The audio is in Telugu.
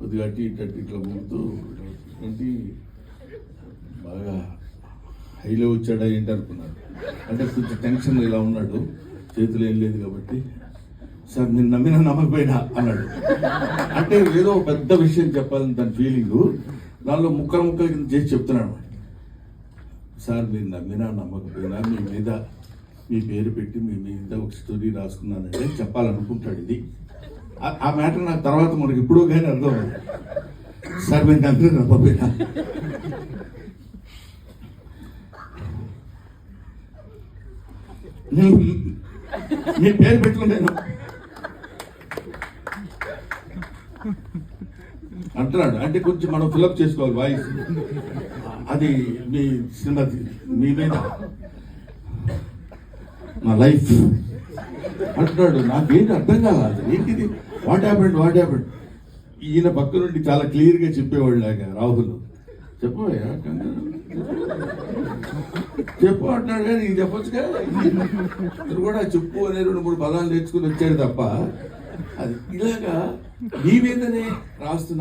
కొద్దిగా అట్టి ఇట్లా ముందు ఏంటి బాగా హైలో వచ్చాడా ఏంటి అనుకున్నాడు. అంటే కొంచెం టెన్షన్ ఇలా ఉన్నాడు, చేతులు ఏం లేదు కాబట్టి సార్ నేను నమ్మినా నమ్మకపోయినా అన్నాడు. అంటే ఏదో పెద్ద విషయం చెప్పాలని తన ఫీలింగు, దానిలో ముక్కలు కింద చేసి చెప్తున్నాడు. సార్ మీరు నమ్మినా నమ్మకపోయినా మీ మీద మీ పేరు పెట్టి మీ మీద ఒక స్టోరీ రాసుకున్నానంటే చెప్పాలనుకుంటాడు. ఇది ఆ మ్యాటర్ నాకు తర్వాత మనకి ఇప్పుడు కానీ అర్థం అవుతుంది. సార్ మీరు నమ్మినా నమ్మకపోయినా మీ పేరు పెట్టుకున్నాను అంటున్నాడు. అంటే కొంచెం మనం ఫిలప్ చేసుకోవాలి వాయిస్. అది మీ శ్రీమతి మీ మీద నా లైఫ్ అంటున్నాడు. నాకేంటి అర్థం కాలేదు, ఏంటిది, వాట్ హ్యాపెండ్. ఈయన పక్క నుండి చాలా క్లియర్గా చెప్పేవాళ్ళు లాగా రాహుల్ చెప్పవయ్యా చెప్పు అంటున్నాడు. కానీ ఇది చెప్పొచ్చుగా, ఇది కూడా చెప్పు అనే 2-3 పదాలు నేర్చుకుని వచ్చాడు తప్ప అది ఇలాగా మీ మీదనే రాస్తున్నా.